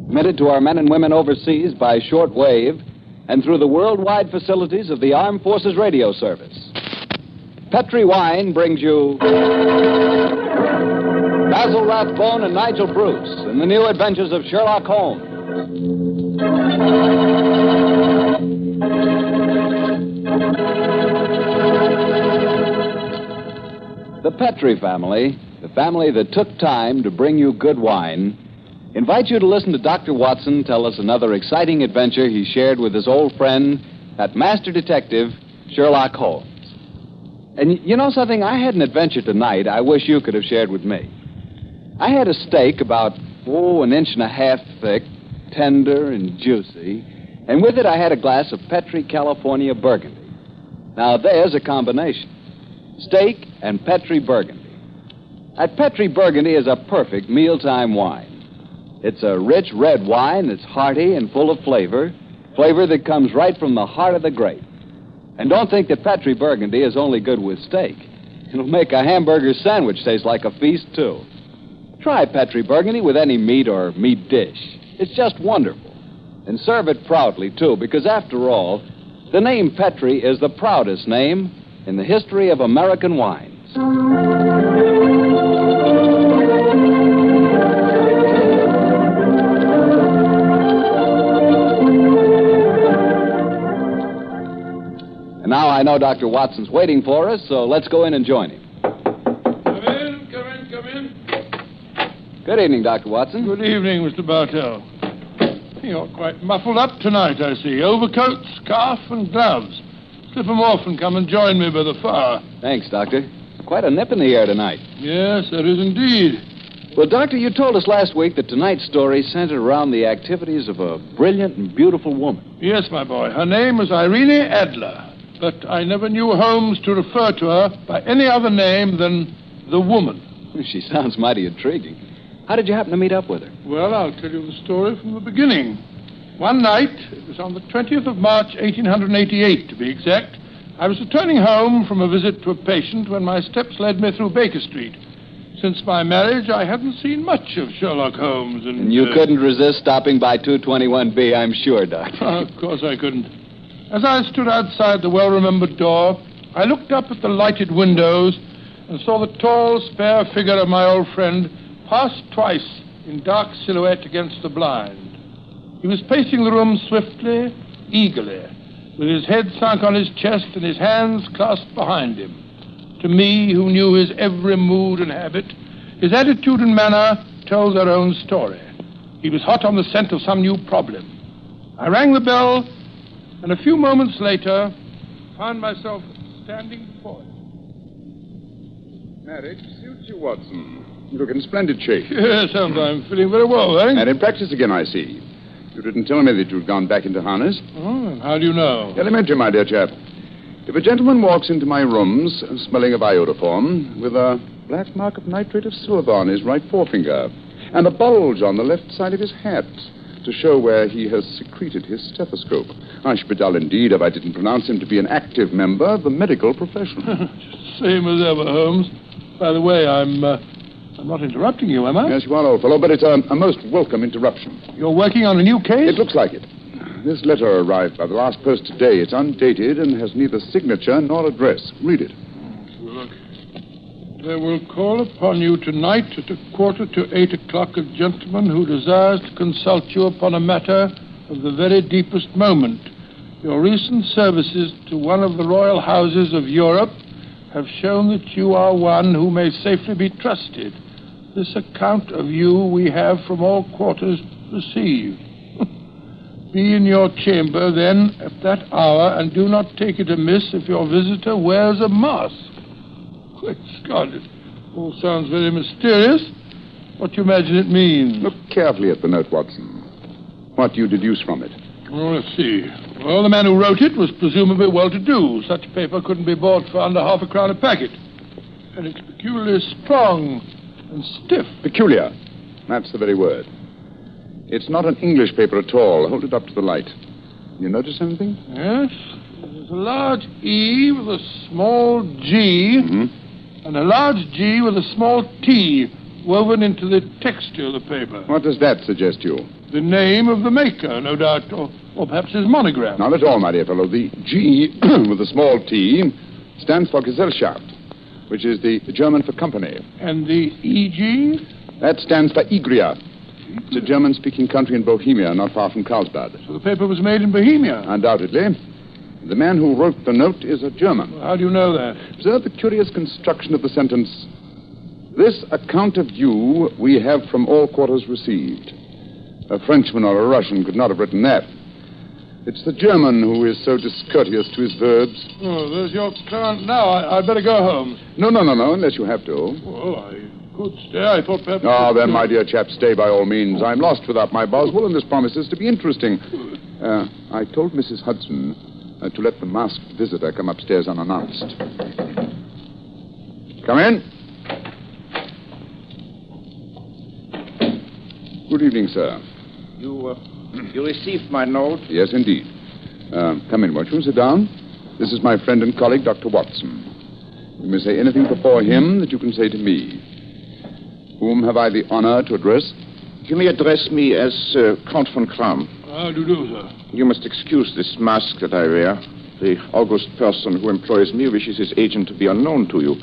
Transmitted to our men and women overseas by short wave and through the worldwide facilities of the Armed Forces Radio Service. Petri Wine brings you Basil Rathbone and Nigel Bruce in the new adventures of Sherlock Holmes. The Petri family, the family that took time to bring you good wine, invites you to listen to Dr. Watson tell us another exciting adventure he shared with his old friend, that master detective, Sherlock Holmes. And you know something? I had an adventure tonight I wish you could have shared with me. I had a steak about, an inch and a half thick, tender and juicy, and with it I had a glass of Petri California Burgundy. Now there's a combination. Steak and Petri Burgundy. That Petri Burgundy is a perfect mealtime wine. It's a rich red wine that's hearty and full of flavor that comes right from the heart of the grape. And don't think that Petri Burgundy is only good with steak. It'll make a hamburger sandwich taste like a feast, too. Try Petri Burgundy with any meat or meat dish. It's just wonderful. And serve it proudly, too, because after all, the name Petri is the proudest name in the history of American wines. And now I know Dr. Watson's waiting for us, so let's go in and join him. Come in. Good evening, Dr. Watson. Good evening, Mr. Bartell. You're quite muffled up tonight, I see. Overcoat, scarf, and gloves. Slip 'em off and come and join me by the fire. Thanks, Doctor. Quite a nip in the air tonight. Yes, there is indeed. Well, Doctor, you told us last week that tonight's story centered around the activities of a brilliant and beautiful woman. Yes, my boy. Her name was Irene Adler, but I never knew Holmes to refer to her by any other name than the woman. She sounds mighty intriguing. How did you happen to meet up with her? Well, I'll tell you the story from the beginning. One night, it was on the 20th of March, 1888, to be exact, I was returning home from a visit to a patient when my steps led me through Baker Street. Since my marriage, I hadn't seen much of Sherlock Holmes. And you couldn't resist stopping by 221B, I'm sure, Doctor. Of course I couldn't. As I stood outside the well-remembered door, I looked up at the lighted windows and saw the tall, spare figure of my old friend pass twice in dark silhouette against the blind. He was pacing the room swiftly, eagerly, with his head sunk on his chest and his hands clasped behind him. To me, who knew his every mood and habit, his attitude and manner told their own story. He was hot on the scent of some new problem. I rang the bell, and a few moments later, found myself standing before him. Marriage suits you, Watson. You look in splendid shape. Yes, I'm feeling very well, thanks. And in practice again, I see. You didn't tell me that you'd gone back into harness. Oh, how do you know? Elementary, my dear chap. If a gentleman walks into my rooms smelling of iodoform with a black mark of nitrate of silver on his right forefinger and a bulge on the left side of his hat to show where he has secreted his stethoscope, I should be dull indeed if I didn't pronounce him to be an active member of the medical profession. Same as ever, Holmes. By the way, I'm not interrupting you, am I? Yes, you are, old fellow, but it's a most welcome interruption. You're working on a new case? It looks like it. This letter arrived by the last post today. It's undated and has neither signature nor address. Read it. Look. They will call upon you tonight at 7:45 a gentleman who desires to consult you upon a matter of the very deepest moment. Your recent services to one of the royal houses of Europe have shown that you are one who may safely be trusted. This account of you we have from all quarters received. Be in your chamber, then, at that hour, and do not take it amiss if your visitor wears a mask. Great Scott, it all sounds very mysterious. What do you imagine it means? Look carefully at the note, Watson. What do you deduce from it? Oh, let's see. Well, the man who wrote it was presumably well-to-do. Such paper couldn't be bought for under half a crown a packet. And it's peculiarly strong and stiff. Peculiar. That's the very word. It's not an English paper at all. Hold it up to the light. You notice anything? Yes. There's a large E with a small G, and a large G with a small T, woven into the texture of the paper. What does that suggest to you? The name of the maker, no doubt, or perhaps his monogram. Not at all, my dear fellow. The G, with a small t, stands for Gesellschaft, which is the German for company. And the EG? That stands for Igria. It's a German-speaking country in Bohemia, not far from Carlsbad. So the paper was made in Bohemia? Undoubtedly. The man who wrote the note is a German. Well, how do you know that? Observe the curious construction of the sentence. This account of you we have from all quarters received. A Frenchman or a Russian could not have written that. It's the German who is so discourteous to his verbs. Oh, there's your client now. I'd better go home. No, unless you have to. Well, I could stay. I thought perhaps... Oh, then, my dear chap, stay by all means. I'm lost without my Boswell, and this promises to be interesting. I told Mrs. Hudson to let the masked visitor come upstairs unannounced. Come in. Good evening, sir. You received my note? Yes, indeed. Come in, won't you? Sit down. This is my friend and colleague, Dr. Watson. You may say anything before him that you can say to me. Whom have I the honor to address? You may address me as Count von Kram. How do you do, sir? You must excuse this mask that I wear. The august person who employs me wishes his agent to be unknown to you.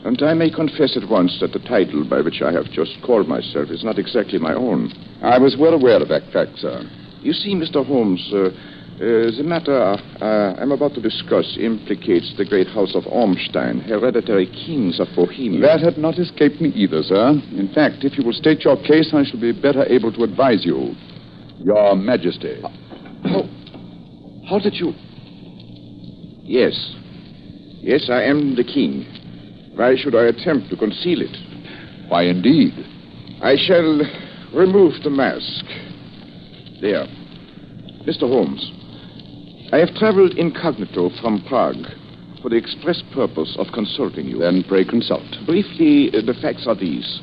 And I may confess at once that the title by which I have just called myself is not exactly my own. I was well aware of that fact, sir. You see, Mr. Holmes, the matter I'm about to discuss implicates the great house of Ormstein, hereditary kings of Bohemia. That had not escaped me either, sir. In fact, if you will state your case, I shall be better able to advise you. Your Majesty. How did you... Yes. Yes, I am the king. Why should I attempt to conceal it? Why, indeed. I shall remove the mask. There. Mr. Holmes, I have traveled incognito from Prague for the express purpose of consulting you. Then pray consult. Briefly, the facts are these.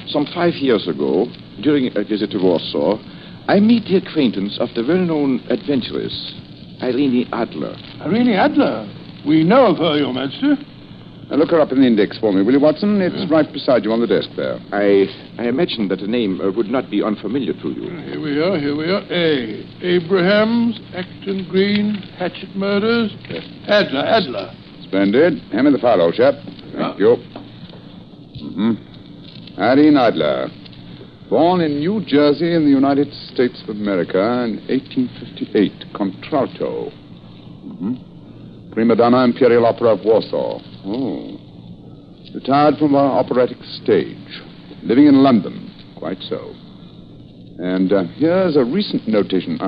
Some 5 years ago, during a visit to Warsaw, I meet the acquaintance of the well-known adventuress, Irene Adler. Irene Adler? We know of her, Your Majesty. Now look her up in the index for me, will you, Watson? It's right beside you on the desk there. I imagine that the name would not be unfamiliar to you. Here we are. Abrahams, Acton Green, Hatchet Murders. Adler. Splendid. Hand me the file, old chap. Thank you. Irene Adler. Born in New Jersey in the United States of America in 1858. Contralto. Prima donna, Imperial Opera of Warsaw. Oh. Retired from the operatic stage. Living in London. Quite so. And here's a recent notation.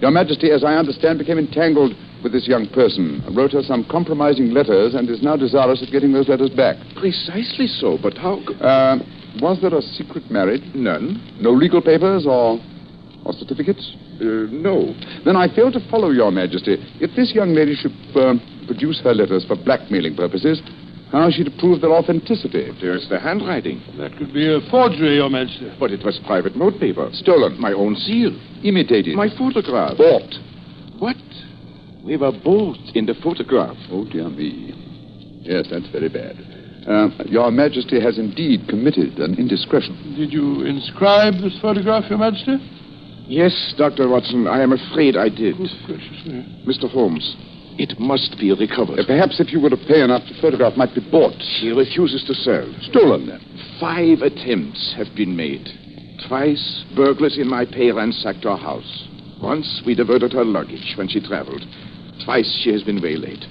Your Majesty, as I understand, became entangled with this young person, wrote her some compromising letters, and is now desirous of getting those letters back. Precisely so, but how... Was there a secret marriage? None. No legal papers or certificates? No. Then I fail to follow, Your Majesty. If this young lady should produce her letters for blackmailing purposes, how is she to prove their authenticity? There's the handwriting. That could be a forgery, Your Majesty. But it was private notepaper. Stolen. My own seal. Imitated. My photograph. Bought. What? We were both in the photograph. Oh, dear me. Yes, that's very bad. Your Majesty has indeed committed an indiscretion. Did you inscribe this photograph, Your Majesty? Yes, Dr. Watson, I am afraid I did. Good gracious me. Mr. Holmes, it must be recovered. Perhaps if you were to pay enough, the photograph might be bought. She refuses to sell. Stolen, then. 5 attempts have been made. Twice, burglars in my pay ransacked our house. Once, we diverted her luggage when she traveled. Twice, she has been waylaid.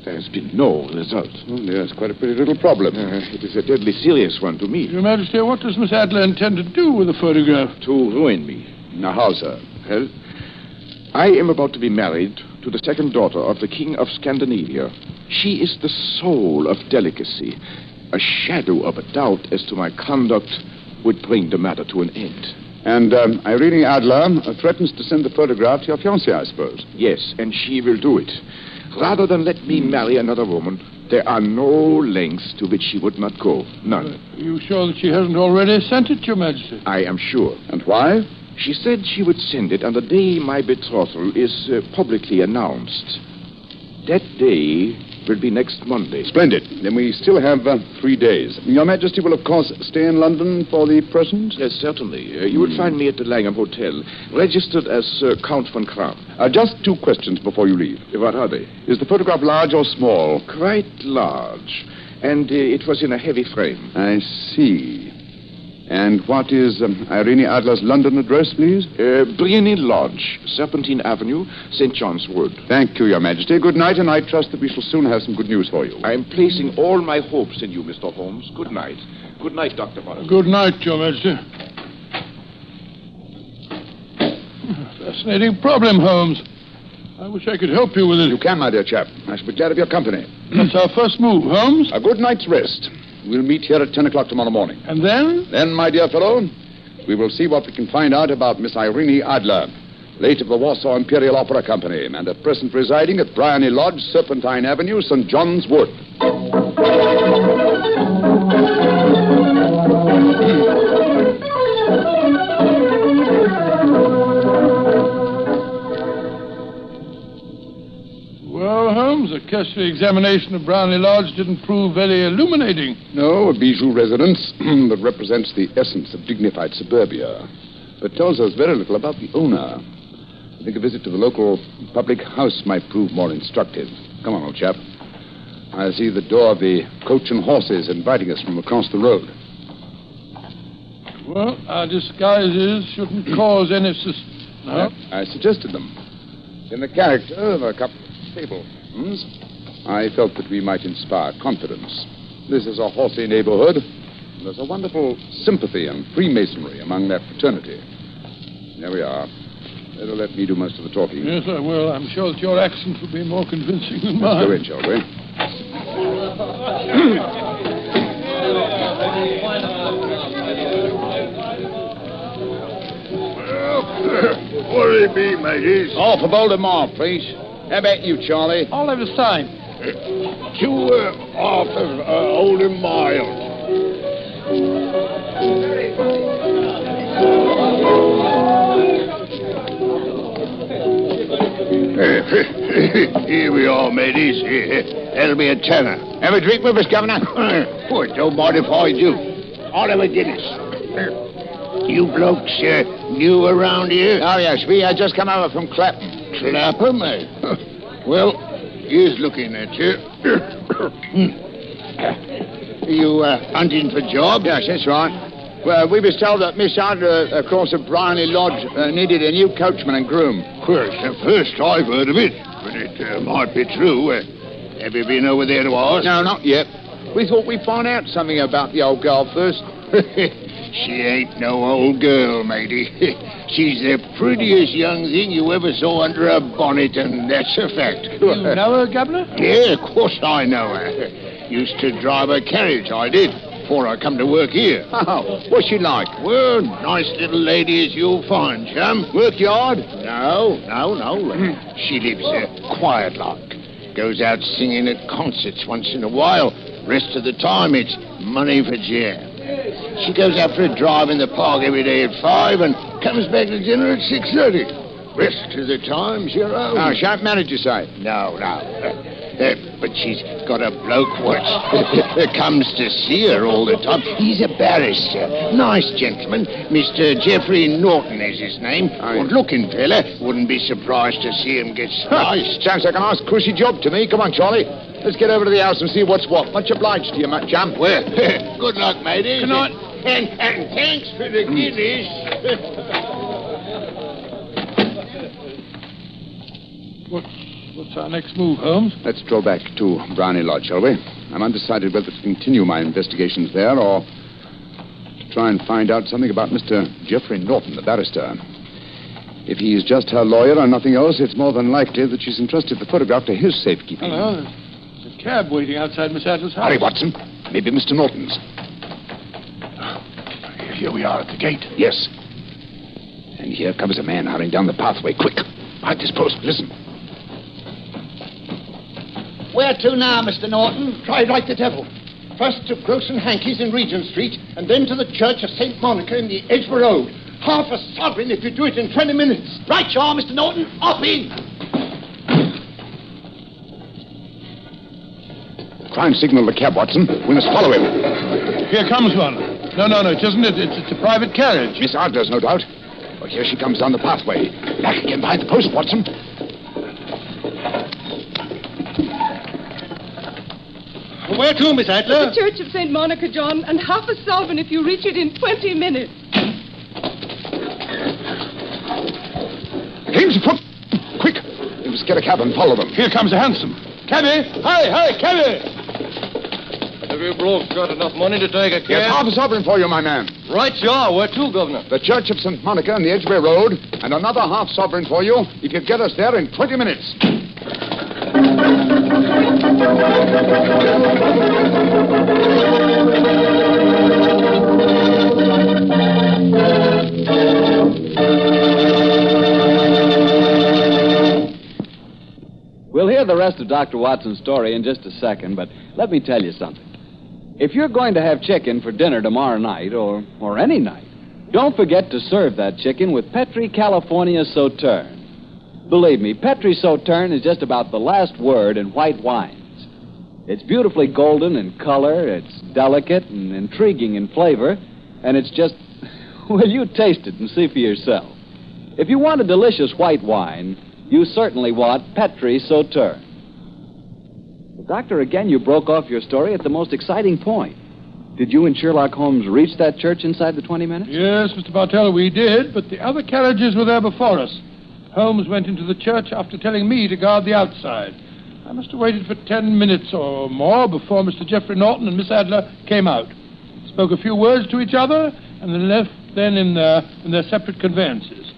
There has been no result. Oh, yes, quite a pretty little problem. It is a deadly serious one to me. Your Majesty, what does Miss Adler intend to do with the photograph? To ruin me. Now, how, sir? Well, I am about to be married to the second daughter of the King of Scandinavia. She is the soul of delicacy. A shadow of a doubt as to my conduct would bring the matter to an end. And Irene Adler threatens to send the photograph to your fiancée, I suppose. Yes, and she will do it. Rather than let me marry another woman, there are no lengths to which she would not go. None. Are you sure that she hasn't already sent it, Your Majesty? I am sure. And why? She said she would send it on the day my betrothal is publicly announced. That day will be next Monday. Splendid. Then we still have 3 days. Your Majesty will, of course, stay in London for the present? Yes, certainly. You will find me at the Langham Hotel, registered as Count von Kram. Just 2 questions before you leave. What are they? Is the photograph large or small? Quite large. And it was in a heavy frame. I see. And what is Irene Adler's London address, please? Briony Lodge, Serpentine Avenue, St. John's Wood. Thank you, Your Majesty. Good night, and I trust that we shall soon have some good news for you. I am placing all my hopes in you, Mr. Holmes. Good night. Good night, Dr. Watson. Good night, Your Majesty. Fascinating problem, Holmes. I wish I could help you with it. You can, my dear chap. I shall be glad of your company. That's our first move, Holmes. A good night's rest. We'll meet here at 10 o'clock tomorrow morning. And then? Then, my dear fellow, we will see what we can find out about Miss Irene Adler, late of the Warsaw Imperial Opera Company, and at present residing at Briony Lodge, Serpentine Avenue, St. John's Wood. Well, Holmes, a cursory examination of Brownlee Lodge didn't prove very illuminating. No, a bijou residence that represents the essence of dignified suburbia, but tells us very little about the owner. I think a visit to the local public house might prove more instructive. Come on, old chap. I see the door of the Coach and Horses inviting us from across the road. Well, our disguises shouldn't cause any No? I suggested them. In the character of a couple of stable hands, I felt that we might inspire confidence. This is a horsey neighborhood. And there's a wonderful sympathy and freemasonry among that fraternity. There we are. Better let me do most of the talking. Yes, I will. I'm sure that your accent will be more convincing than Let's mine. go in, shall we? What'll it be, mateys? Half a bowl of malt, please. How about you, Charlie? I'll have the same. 2 half of old and mild. Here we are, mateys. That'll be a tenner. Have a drink with us, Governor? Oh, don't mind if I do. I'll have a Guinness. You blokes new around here? Oh, yes. We just come over from Clapham. Clapham, eh? Well, here's looking at you. You hunting for jobs? Yes, that's right. Well, we was told that Miss Adler, across at Briony Lodge, needed a new coachman and groom. Well, it's the first I've heard of it, but it might be true. Have you been over there to ask? No, not yet. We thought we'd find out something about the old girl first. She ain't no old girl, matey. She's the prettiest young thing you ever saw under a bonnet, and that's a fact. You know her, Governor? Yeah, of course I know her. Used to drive her carriage, I did, before I come to work here. Oh, what's she like? Well, nice little lady as you'll find, chum. Work yard? No. She lives quiet like. Goes out singing at concerts once in a while. Rest of the time, it's money for jam. She goes out for a drive in the park every day at 5 and comes back to dinner at 6:30. Rest of the time's your own. Oh, she ain't married, you say? No. But she's got a bloke what comes to see her all the time. He's a barrister. Nice gentleman. Mr. Geoffrey Norton is his name. Good-looking fella. Wouldn't be surprised to see him get sliced. Sounds like a nice cushy job to me. Come on, Charlie. Let's get over to the house and see what's what. Much obliged to you, chum. Well, good luck, matey. Good night. And thanks for the Guinness. What's our next move, Holmes? Let's stroll back to Briony Lodge, shall we? I'm undecided whether to continue my investigations there or to try and find out something about Mr. Geoffrey Norton, the barrister. If he's just her lawyer or nothing else, it's more than likely that she's entrusted the photograph to his safekeeping. Hello. There's a cab waiting outside Miss Adler's house. Hurry, Watson. Maybe Mr. Norton's. Here we are at the gate. Yes. And here comes a man hurrying down the pathway. Quick. Behind this post. Listen. Where to now, Mr. Norton? Try like the devil. First to Gross and Hankey's in Regent Street, and then to the Church of St. Monica in the Edgware Road. Half a sovereign if you do it in 20 minutes. Right, you are, Mr. Norton. Up in. Try and signal the cab, Watson. We must follow him. Here comes one. No, it isn't it. It's a private carriage. Miss Adler's, no doubt. Well, here she comes down the pathway. Back again behind the post, Watson. Where to, Miss Adler? The Church of St. Monica, John, and half a sovereign if you reach it in 20 minutes. James, foot! Quick! We must get a cab and follow them. Here comes a hansom. Cabby! Hi, cabby! Have you blokes got enough money to take a cab? Here's half a sovereign for you, my man. Right you are. Where to, Governor? The Church of St. Monica on the Edgware Road, and another half sovereign for you if you get us there in 20 minutes. We'll hear the rest of Dr. Watson's story in just a second, but let me tell you something. If you're going to have chicken for dinner tomorrow night, or any night, don't forget to serve that chicken with Petri California Sauterne. Believe me, Petri Sauterne is just about the last word in white wines. It's beautifully golden in color, it's delicate and intriguing in flavor, and it's just, well, you taste it and see for yourself. If you want a delicious white wine, you certainly want Petri Sauterne. Well, Doctor, again, you broke off your story at the most exciting point. Did you and Sherlock Holmes reach that church inside the 20 minutes? Yes, Mr. Bartell, we did, but the other carriages were there before us. Holmes went into the church after telling me to guard the outside. I must have waited for 10 minutes or more before Mr. Geoffrey Norton and Miss Adler came out. Spoke a few words to each other, and then left in their separate conveyances.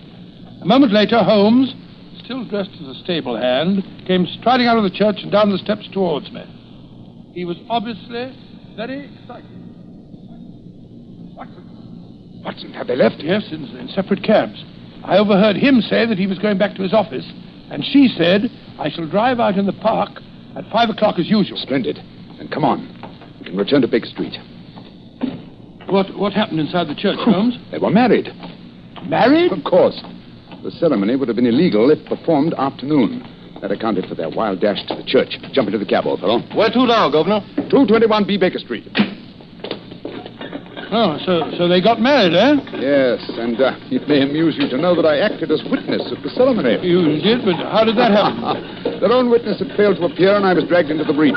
A moment later, Holmes, still dressed as a stable hand, came striding out of the church and down the steps towards me. He was obviously very excited. Watson, have they left? Yes, in separate cabs. I overheard him say that he was going back to his office, and she said, I shall drive out in the park at 5 o'clock as usual. Splendid. Then come on. We can return to Baker Street. What happened inside the church, Holmes? They were married. Married? Of course. The ceremony would have been illegal if performed afternoon. That accounted for their wild dash to the church. Jump into the cab, old fellow. Where to now, Governor? 221B Baker Street. Oh, so they got married, eh? Yes, and it may amuse you to know that I acted as witness at the ceremony. You did, but how did that happen? Their own witness had failed to appear, and I was dragged into the breach.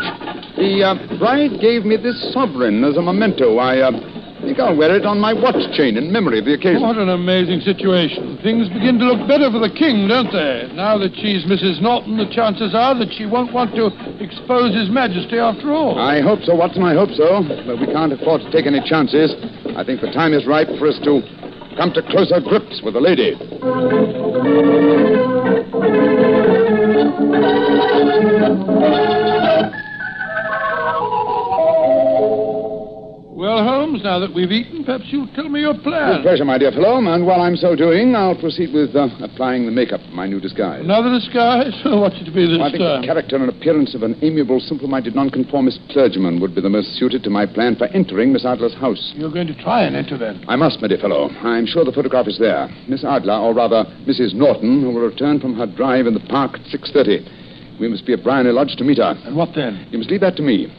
The bride gave me this sovereign as a memento. I think I'll wear it on my watch chain in memory of the occasion. What an amazing situation. Things begin to look better for the king, don't they? Now that she's Mrs. Norton, the chances are that she won't want to expose His Majesty after all. I hope so, Watson, I hope so. But we can't afford to take any chances. I think the time is ripe for us to come to closer grips with the lady. Well, Holmes, now that we've eaten, perhaps you'll tell me your plan. With pleasure, my dear fellow. And while I'm so doing, I'll proceed with applying the makeup of my new disguise. Another disguise? What's it to be this I think time? the character and appearance of an amiable, simple-minded, nonconformist clergyman would be the most suited to my plan for entering Miss Adler's house. You're going to try and enter, then? I must, my dear fellow. I'm sure the photograph is there. Miss Adler, or rather, Mrs. Norton, who will return from her drive in the park at 6:30. We must be at Briony Lodge to meet her. And what then? You must leave that to me.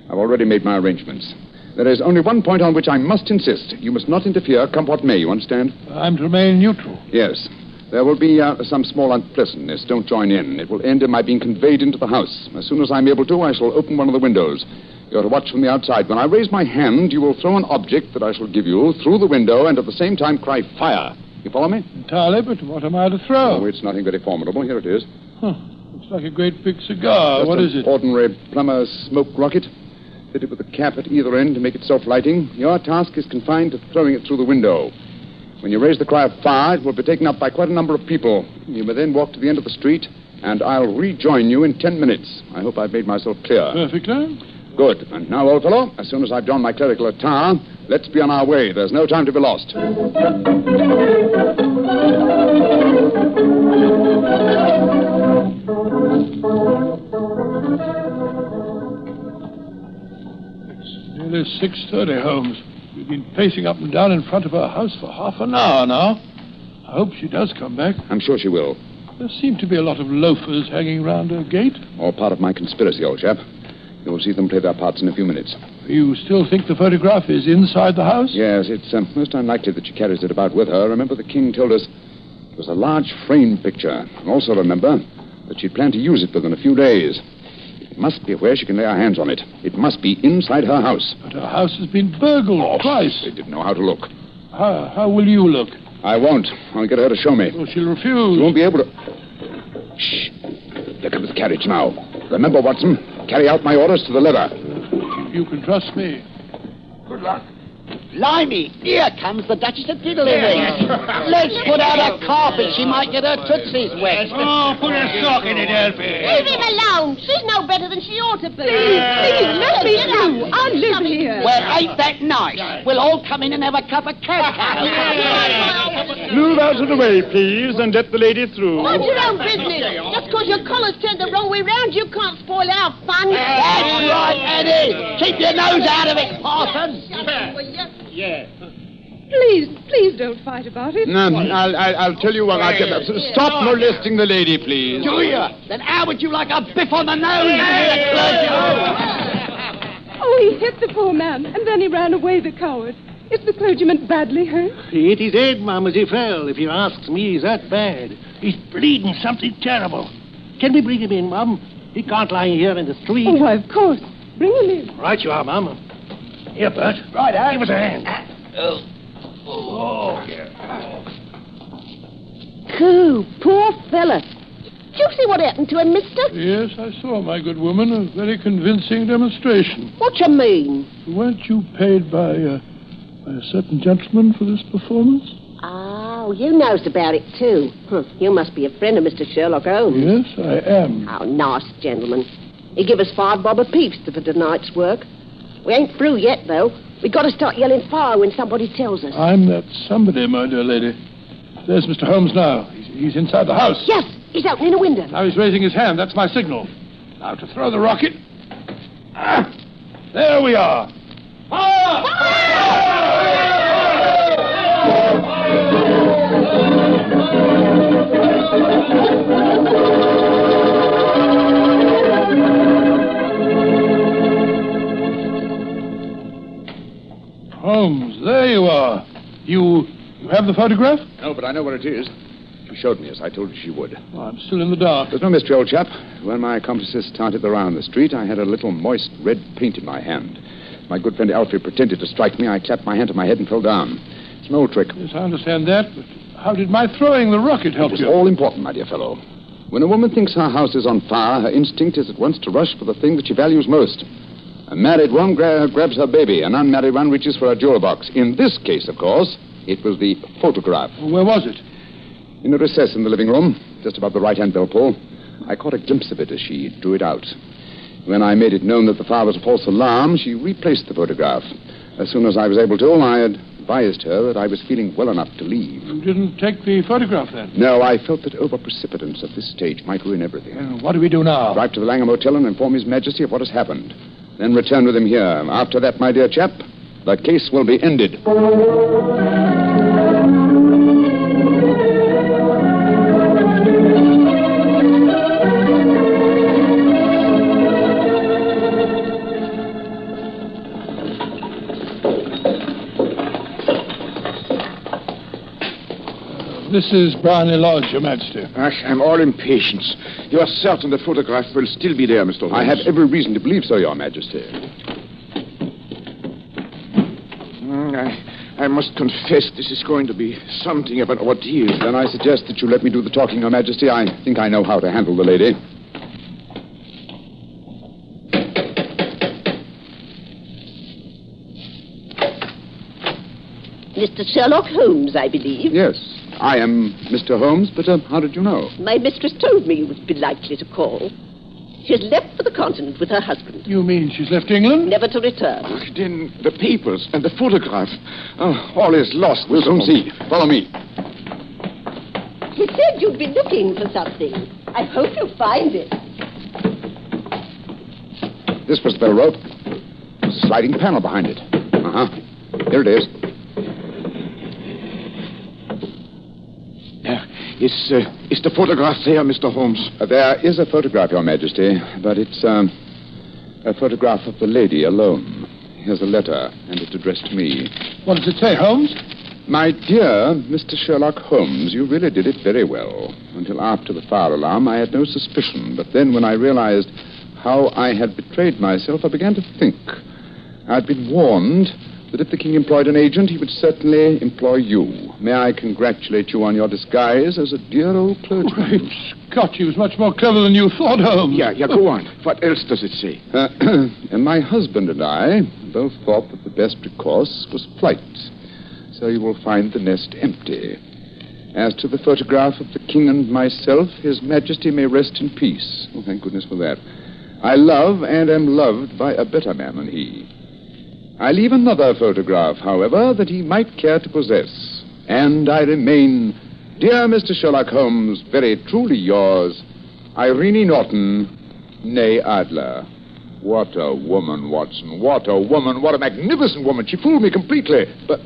I've already made my arrangements. There is only one point on which I must insist. You must not interfere, come what may, you understand? I'm to remain neutral. Yes. There will be some small unpleasantness. Don't join in. It will end in my being conveyed into the house. As soon as I'm able to, I shall open one of the windows. You're to watch from the outside. When I raise my hand, you will throw an object that I shall give you through the window and at the same time cry, fire. You follow me? Entirely, but what am I to throw? Oh, it's nothing very formidable. Here it is. Looks like a great big cigar. Just What is an it? ordinary plumber's smoke rocket. Fitted with a cap at either end to make it self-lighting. Your task is confined to throwing it through the window. When you raise the cry of fire, it will be taken up by quite a number of people. You may then walk to the end of the street, and I'll rejoin you in 10 minutes. I hope I've made myself clear. Perfectly. Good. And now, old fellow, as soon as I've donned my clerical attire, let's be on our way. There's no time to be lost. Nearly 6:30, Holmes. We've been pacing up and down in front of her house for half an hour now. I hope she does come back. I'm sure she will. There seem to be a lot of loafers hanging round her gate. All part of my conspiracy, old chap. You will see them play their parts in a few minutes. You still think the photograph is inside the house? Yes, it's most unlikely that she carries it about with her. Remember, the king told us it was a large frame picture. And also remember that she'd planned to use it within a few days. It must be where she can lay her hands on it. It must be inside her house. But her house has been burgled twice. They didn't know how to look. How will you look? I won't. I'll get her to show me. Oh, she'll refuse. She won't be able to... Shh. There comes the carriage now. Remember, Watson, carry out my orders to the letter. You can trust me. Good luck. Blimey, here comes the Duchess of Diddley. Let's put out a carpet. She might get her tootsies wet. Oh, put a sock in it, Elfie. Leave him alone. She's no better than she ought to be. Please, let me through. I live here. Well, ain't that nice? We'll all come in and have a cup of cat. Move out of the way, please, and let the lady through. Mind your own business. Just because your collar's turned the wrong way round, you can't spoil our fun. That's right, Eddie. Keep your nose out of it, Parson. Please don't fight about it. No, I'll tell you what. Stop molesting the lady, please. Do you? Then how would you like a biff on the nose? Oh, he hit the poor man, and then he ran away, the coward. Is the clergyman badly hurt? He hit his head, Mum, as he fell. If you asks me, he's that bad. He's bleeding something terrible. Can we bring him in, Mum? He can't lie here in the street. Oh, why, of course. Bring him in. Right you are, Mum. Here, Bert. Right, Give us a hand. Coo, poor fella. Did you see what happened to him, mister? Yes, I saw, my good woman. A very convincing demonstration. What you mean? Weren't you paid by a certain gentleman for this performance? Oh, you knows about it, too. You must be a friend of Mr. Sherlock Holmes. Yes, I am. Oh, nice gentleman. He give us 5 bob apiece for tonight's work. We ain't through yet, though. We got to start yelling fire when somebody tells us. I'm that somebody, my dear lady. There's Mr. Holmes now. He's inside the house. Yes, he's opening a window. Now he's raising his hand. That's my signal. Now to throw the rocket. There we are. Fire! Holmes, there you are. You have the photograph? No, but I know where it is. She showed me as I told her she would. Oh, I'm still in the dark. There's no mystery, old chap. When my accomplices started around the street, I had a little moist red paint in my hand. My good friend Alfie pretended to strike me. I clapped my hand to my head and fell down. It's an old trick. Yes, I understand that, but how did my throwing the rocket help It you? was all important, my dear fellow. When a woman thinks her house is on fire, her instinct is at once to rush for the thing that she values most. A married one grabs her baby. An unmarried one reaches for her jewel box. In this case, of course, it was the photograph. Where was it? In a recess in the living room, just above the right-hand bell pull. I caught a glimpse of it as she drew it out. When I made it known that the fire was a false alarm, she replaced the photograph. As soon as I was able to, I advised her that I was feeling well enough to leave. You didn't take the photograph then? No, I felt that over-precipitance at this stage might ruin everything. What do we do now? Drive to the Langham Hotel and inform His Majesty of what has happened. Then return with him here. After that, my dear chap, the case will be ended. This is Barney Lodge, Your Majesty. I'm all impatience. You are certain the photograph will still be there, Mr. Holmes? I have every reason to believe so, Your Majesty. I must confess this is going to be something of an ordeal. Then I suggest that you let me do the talking, Your Majesty. I think I know how to handle the lady. Mr. Sherlock Holmes, I believe. Yes, I am Mr. Holmes, but how did you know? My mistress told me you would be likely to call. She has left for the continent with her husband. You mean she's left England? Never to return. Then the papers and the photograph. All is lost. We'll soon see. Follow me. He said you'd be looking for something. I hope you'll find it. This was the bell rope. There's a sliding panel behind it. Here it is. Is the photograph there, Mr. Holmes? There is a photograph, Your Majesty, but it's A photograph of the lady alone. Here's a letter, and it's addressed to me. What does it say, Holmes? My dear Mr. Sherlock Holmes, you really did it very well. Until after the fire alarm, I had no suspicion. But then when I realized how I had betrayed myself, I began to think. I'd been warned that if the king employed an agent, he would certainly employ you. May I congratulate you on your disguise as a dear old clergyman? Great Scott, he was much more clever than you thought, Holmes. Yeah, go on. What else does it say? And my husband and I both thought that the best recourse was flight. So you will find the nest empty. As to the photograph of the king and myself, His Majesty may rest in peace. Oh, thank goodness for that. I love and am loved by a better man than he. I leave another photograph, however, that he might care to possess. And I remain, dear Mr. Sherlock Holmes, very truly yours, Irene Norton, née Adler. What a woman, Watson. What a woman. What a magnificent woman. She fooled me completely. But,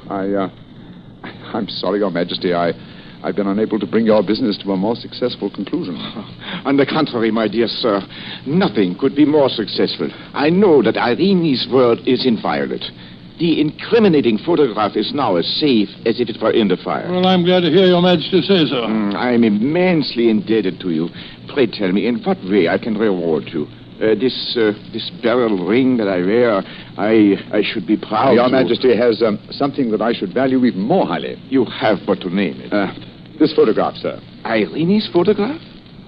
I'm sorry, Your Majesty. I've been unable to bring your business to a more successful conclusion. On the contrary, my dear sir, nothing could be more successful. I know that Irene's word is inviolate. The incriminating photograph is now as safe as if it were in the fire. Well, I'm glad to hear Your Majesty say so. I'm immensely indebted to you. Pray tell me in what way I can reward you. This beryl ring that I wear, I should be proud. Your Majesty has something that I should value even more highly. You have but to name it. This photograph, sir. Irene's photograph?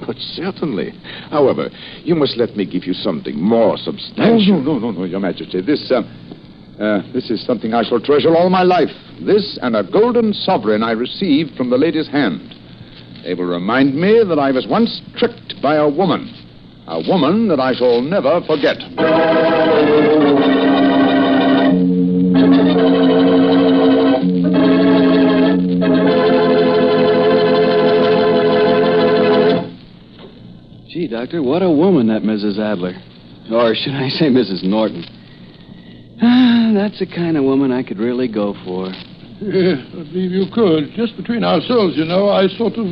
But certainly. However, you must let me give you something more substantial. No, Your Majesty. This is something I shall treasure all my life. This and a golden sovereign I received from the lady's hand. They will remind me that I was once tricked by a woman. A woman that I shall never forget. Gee, Doctor, what a woman that Mrs. Adler. Or should I say Mrs. Norton. That's the kind of woman I could really go for. Yes, I believe you could. Just between ourselves, you know, I sort of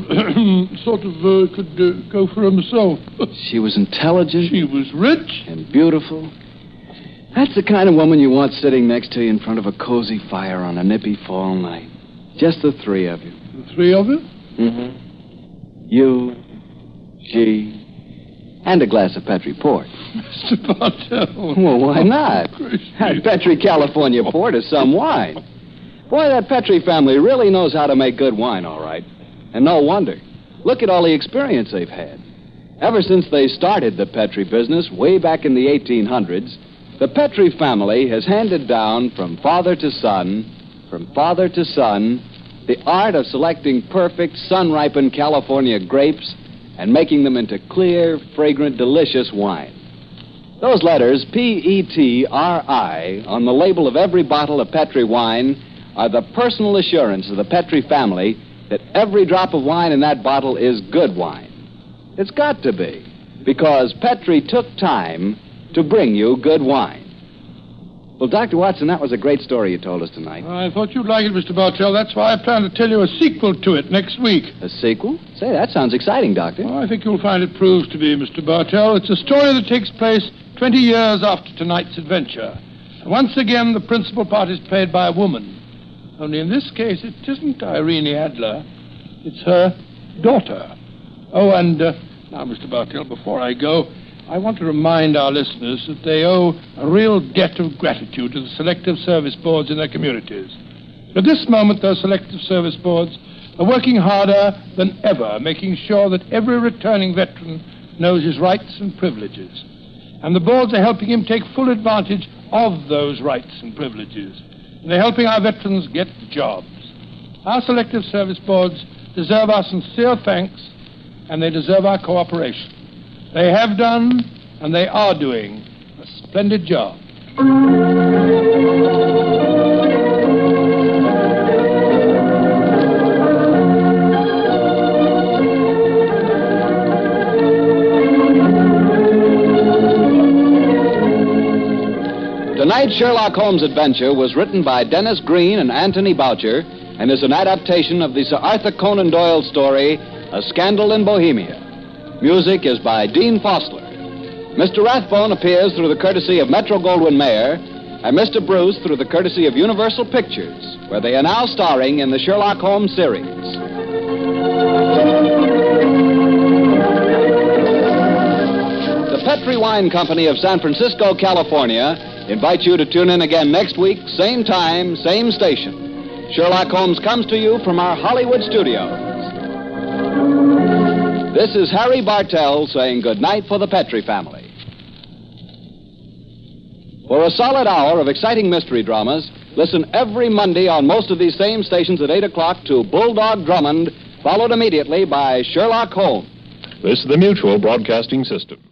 could go for her myself. She was intelligent. She was rich. And beautiful. That's the kind of woman you want sitting next to you in front of a cozy fire on a nippy fall night. Just the three of you. The three of you? Mm-hmm. You, she, and a glass of Petri port. Mr. Bartell. Well, why not? Petri California port is some wine. Boy, that Petri family really knows how to make good wine, all right. And no wonder. Look at all the experience they've had. Ever since they started the Petri business way back in the 1800s, the Petri family has handed down from father to son, the art of selecting perfect, sun-ripened California grapes and making them into clear, fragrant, delicious wine. Those letters, P-E-T-R-I, on the label of every bottle of Petri wine are the personal assurance of the Petri family that every drop of wine in that bottle is good wine. It's got to be, because Petri took time to bring you good wine. Well, Dr. Watson, that was a great story you told us tonight. I thought you'd like it, Mr. Bartell. That's why I plan to tell you a sequel to it next week. A sequel? Say, that sounds exciting, Doctor. Oh, I think you'll find it proves to be, Mr. Bartell. It's a story that takes place 20 years after tonight's adventure. And once again, the principal part is played by a woman. Only in this case, it isn't Irene Adler. It's her daughter. Oh, and now, Mr. Bartell, before I go, I want to remind our listeners that they owe a real debt of gratitude to the selective service boards in their communities. At this moment, those selective service boards are working harder than ever, making sure that every returning veteran knows his rights and privileges. And the boards are helping him take full advantage of those rights and privileges. And they're helping our veterans get jobs. Our selective service boards deserve our sincere thanks, and they deserve our cooperation. They have done, and they are doing, a splendid job. Tonight's Sherlock Holmes adventure was written by Dennis Green and Anthony Boucher and is an adaptation of the Sir Arthur Conan Doyle story, A Scandal in Bohemia. Music is by Dean Fosler. Mr. Rathbone appears through the courtesy of Metro-Goldwyn-Mayer, and Mr. Bruce through the courtesy of Universal Pictures, where they are now starring in the Sherlock Holmes series. The Petri Wine Company of San Francisco, California, invites you to tune in again next week, same time, same station. Sherlock Holmes comes to you from our Hollywood studios. This is Harry Bartell saying goodnight for the Petri family. For a solid hour of exciting mystery dramas, listen every Monday on most of these same stations at 8 o'clock to Bulldog Drummond, followed immediately by Sherlock Holmes. This is the Mutual Broadcasting System.